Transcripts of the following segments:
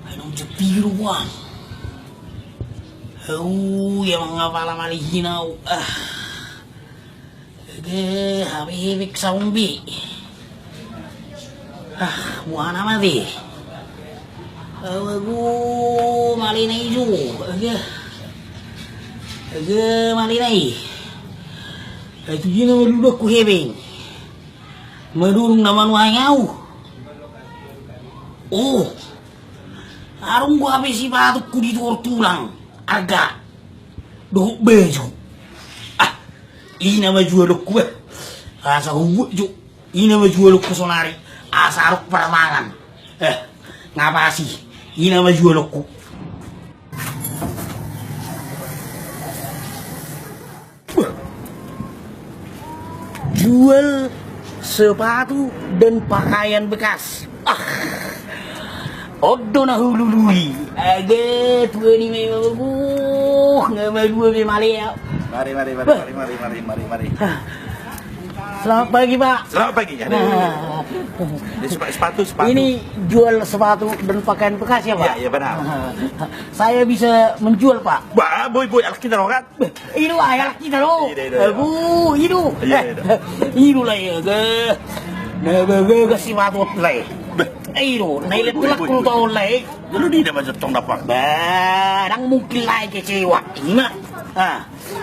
Anong jepiro wang? Yang ngapala malihinaw. Habibik sa umbi. Buwan naman di. Malinay jo. Malinay. Ito yun na malulok ko hebeng. Madulong naman wangaw. Arong gua habis si batuk ku dito tulang. Arga. Dohok bejo. Ina majualok ku. Asa huwag jo. Ina majualok ku sonari. Asa arok paramangan. Ngapa sih? Ina majualok ku. Jual sepatu dan pakaian bekas. Odo na hulului. Tua ni memang nggak dua memali ya. Mari. Selamat pagi, Pak. Selamat pagi. Sepatu. Ini jual sepatu dan pakaian bekas ya, Pak? Ya benar. Saya bisa menjual, Pak. Boy, alas kita loh kan? Itu ayak kita loh. Itu. Itu lah ya, ke sepatu lah. Itu, nailit tulak kulu tau lah. Lalu di dapat jatong dapat. Barang mungkin lah kecewa. Ingat.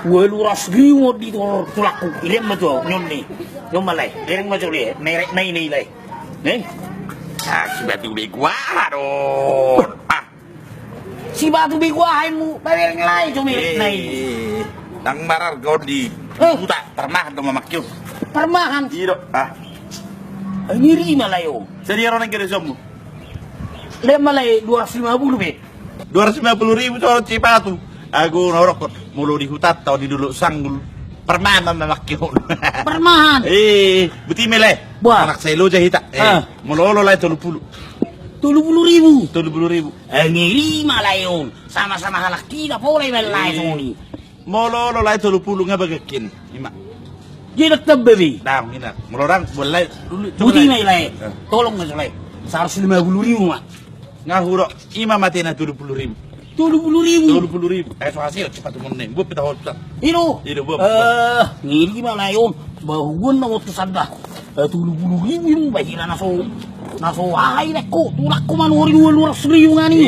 Waluras giwot dito tulak ko. Ilim mo to, yun ni. Yung malay. Ilim mo to li. Nay. Si batu biguaron. Si batu biguahin mo. Pawilang lay. Sumilit nay. Nang marar godi. Puta, pernah dong mamakyo. Permahan. Iyo. Ngiri malayo. Jadi orang yang kira somu. Lem malay 250 be. 250.000 soal cipatu. Aku norok mulu di hutan atau di dulu sanggul. Permahan mamakyo. Permahan. Buti mele. Buah. Anak saya lo jahita. Mulolo lah 30. 30.000. 30.000. Ngiri malayo. Sama-sama halak kita boleh malay soni. Mulolo lah 30 ngabagakin. Ima. Jadi tebbe. Dam, ini. Melorang boleh. Buti malay. Tolong ngalay. 150.000 mak. Ngahuro ima mati na 30.000. 30.000. So hasil cepat umunin. Gua pita hotel. Ino. Ino Ngiri gimana yon? Bahuan na waktu sadda. 30.000 yung bahira na so ay nako. Tulak ko man ori luar seribu ngani.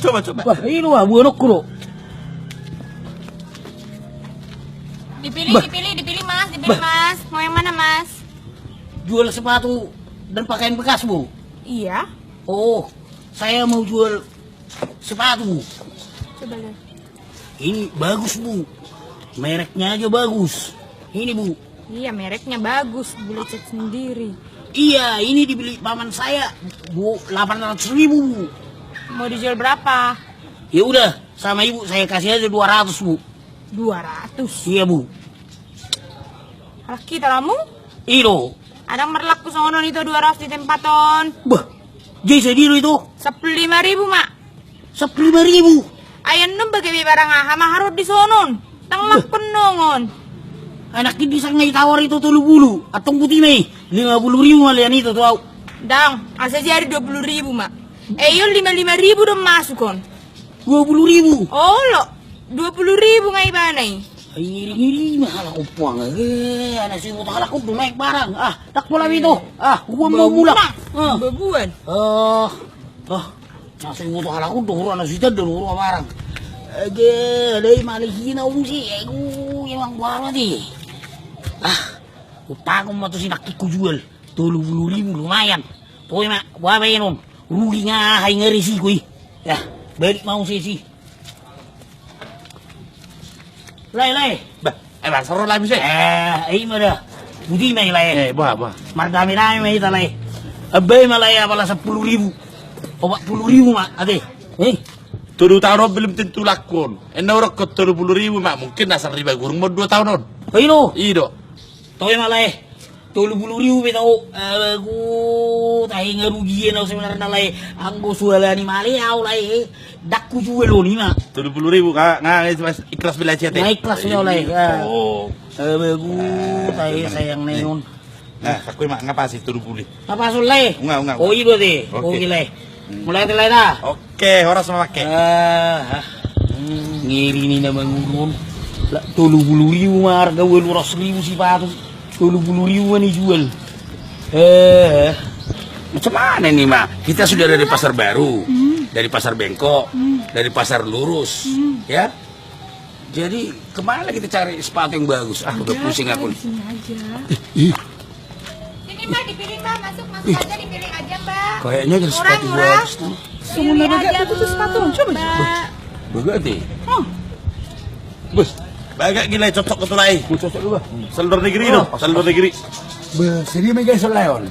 Coba. Ino buanok ko lo. Dipilih mas. Mau yang mana mas? Jual sepatu dan pakaian bekas bu. Iya. Oh, saya mau jual sepatu. Coba lihat. Ini bagus bu. Mereknya aja bagus. Ini bu. Iya mereknya bagus. Boleh cek sendiri. Iya, ini dibeli paman saya bu 800.000 bu. Mau dijual berapa? Ya udah, sama ibu saya kasih aja 200 bu. 200. Iya bu. Alah kita kamu? Iro. Ada merlaku sono itu 200 di tempaton. Bah, jadi sedih itu 15.000 mak. 15.000. Ayan nung bagai barang ahama harus di sonon. Tangmak penongon. Anak ini sang tawar itu 30 atong putih nih 50.000 malian itu tuh. Dang, asa jadi 20.000 mak. Yul 55.000 udah masuk kon. 20.000. Oh lo, 20.000 ngai banai. Iri mahal ako puang. Anak si utang ako naik barang. Tak pula itu. Gua mau mulak. Babuan. Nasi utang ako turun anak si tadon turun barang. Dari malihin ako sih. Emang baru di. Utang mo to si nakiku jual. 30.000 lumayan. Tuh mak, buah benon. Rugi nga hay ngeri si kuy. Ya, balik mau si. Lay. Bang, seru lah bisa. Ay mo dah. Budi may lay. Bah. Marami-rami may talay. Abay malaya pala 10.000. O 40.000 mak, ate. Tujuh tahun belum tentu lakon. Orang ke 30.000 mak mungkin asal riba gurung mau 2 tahun. Ayun o. Iyo. Toy malay. 30.000 beto. Aku tahi ngerugian aku sebenarnya lai. Anggo sualani mali au lai. Dakku jual lo ni mak. 70.000 nggak ikhlas bela cete. Naik kelas ni lai. Oh. Aku tahi sayang neon. Nah, aku mak ngapa sih 70? Apa sulai? Enggak. Oh iya deh. Oh gile. Mulai telah dah. Oke, orang sama pakai. Ngiri ni nama ngurun. 30.000 mah harga 200.000 sepatu. 30.000 ni jual. Macam mana nih, Mak? Kita sudah dari pasar baru, dari pasar bengkok, dari pasar lurus, ya. Jadi kemana kita cari sepatu yang bagus? Udah pusing aku nih. Sini aja. Sini Mbak, dipilih Mbak, masuk aja, dipilih aja Mbak. Kayaknya ada sepatu Murah. bagus tuh. Pilih aja tuh sepatu, coba Mbak. Berarti. Bos, bagak gila cocok ke tulai. Mau cocok juga. Seluruh negeri dong, seluruh negeri. Sedia mega selayon.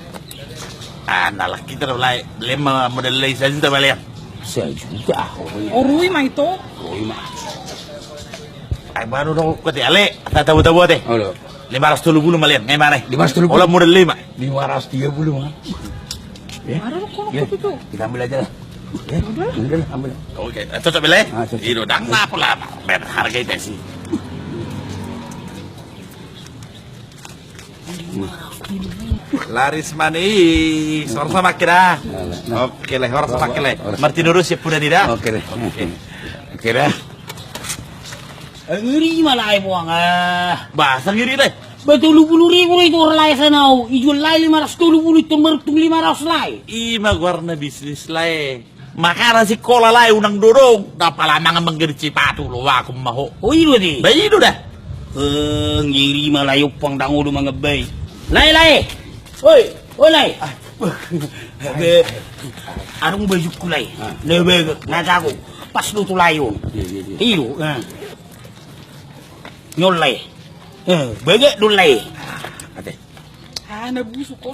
Nah, kita mulai lima model lain saja kita balik. Saya juga. Oh, Rui mah itu. Ay baru dong kau ale, tahu teh. Halo. 530 malian, ngai mana? 530. Olah model 5. 530 mah. Ya. Kita ambil aja lah. Ya, udah lah, ambil. Oke, cocok beli. Cocok. Itu dang na pula, ber harga itu sih. Laris manis, orang sama kira. Oke lah, orang sama kira. Martin urus ya pura tidak? Oke deh. Oke dah. Ngiri malah ay buang Bahasa ngiri deh. 30.000 itu orang lain sana. Ijual lain 530 itu bertung 500 lain. Ima warna bisnis lain. Makanya si kola lain unang dorong. Dapat lama ngembang sepatu lo, aku mau. Oh iya deh. Bayi itu dah. Ngiri malah yung pangdango do mga bay. Lay. Oi lay. Anong bayuk ko lay? Lebeg, nasa ko. Pas do to layon. Iyo. Nyol lay. Bege do lay. Ate. Nabusok ko.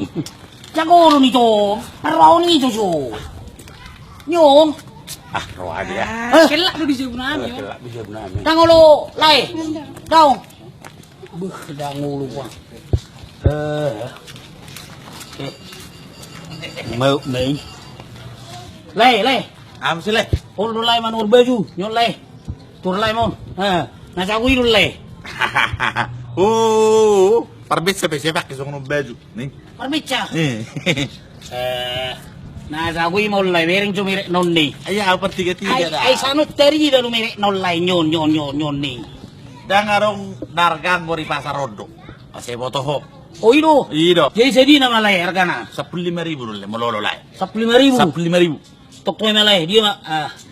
Siguro nito. Araw nito so. Nyong. Roa dia. Kelak lo di jauh namin. Bisa benar. Dangulo lay. Daw. Dangulo pa. Mau main. Lay. Am sile. Ulu lay man baju. Nyol lay. Tur lay mon. Nasa ko ilo lay. Parbit sampai siapa kesong baju. Nih. Permicha. Eh. Nasa ko imo lay. Bering cumire non ni. Ayah apa tiga-tiga dah. Ay sanot teri da lumire non lay nyon ni. Dangarong nargan mo ri pasar rondo. Masih foto ho. Oh ilo. Ido. Jadi sedih nama lay hargana. 15.000 dulu mololo lai. 15.000. 15.000. Tok to malay dia mah.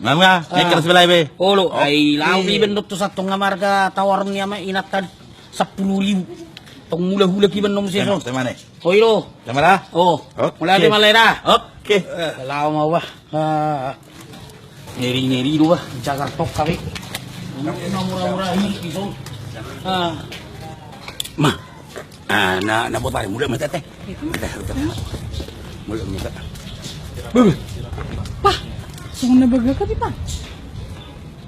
Mama, ikhlas belai be. Olo, ay law iben dot to satu ngamarga tawar niya ma inatan 10.000. Tong mula-hula kiban nom siya. Temane. Oh ilo. Temana? Oh. Oke. Mula di malay na. Oke. Law mau ba. Ngeri do ba. Jagar tok kami. Murah-murah ini iso. Ma. Na botarin mula mata teh. Mula mata. Pak, sungai nabaga ka di pa.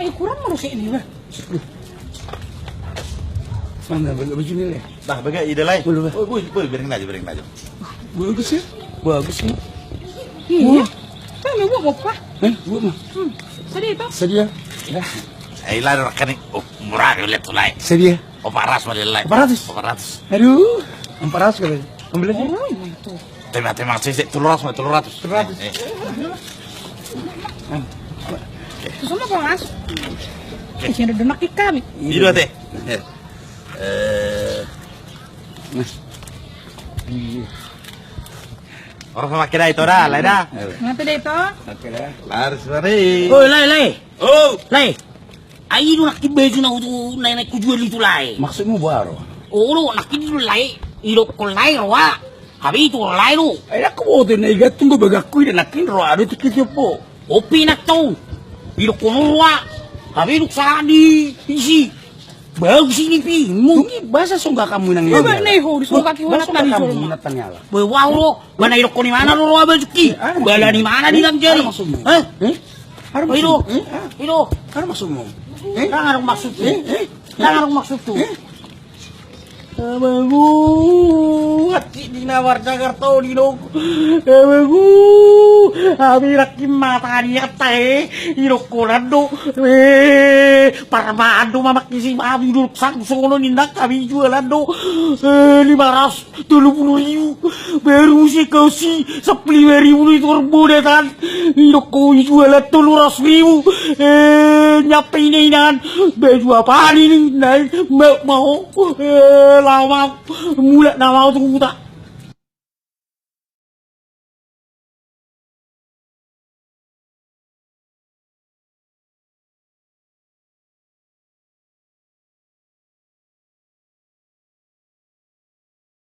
Ay kurang mo sa ini ba? Mana baju ni leh. Dah bagai ide lai. Boleh, Boleh bering aja. Bagus ya. Bagus ni. Iya. Kami buat apa? Buat mah. Sedih pa. Sedia. Ya. Ai lai rakani. Murah lihat tu lai. Sedia. Paras mali lai. 400. Aduh. 400 kali. Ambil aja. Rui mah itu. Tema sih 300. Terus sama kelas. Sini ada nak ikan. Ido teh. Orang sama kira itu dah, lai dah. Ngapa deh to? Oke dah. Laris mari. Oh lay. Oh. Lay. Ay ilo nakibaju na uto na kujual itu lay. Maksudmu baru? Oh lo nakidu lay. Ilo ko lay roa. Habi itu lay lo. Ay aku mau tu na igat tunggu bagaku ida nakin ro ado tikit po. Opi nak to. Ilo ko roa. Habi lu sadi isi. Bagus ini pi. Tungi bahasa sungga kamu nang Coba nih ho, disuruh kaki wala tadi suruh. Menatanya lah. Wow lo. Bana ilo ko ni mana lo roa bajuki. Bala ni mana di dalam jari. Hah? Harus Ilo. Harus maksudmu. Nangarong maksud tu. Nangarong maksud tu. Abangku, hati dinawar Jakarta di dong. Abangku, abirak mata dia teh, irokolando, parmado mamak isi abi dulu sang sono nindak kami jualan do, 530.000, baru sih kau si 10.000 itu rebudetan, iroko jualan 300.000, nyapininan, baju apa ini, mau lama mulai nama tuh tak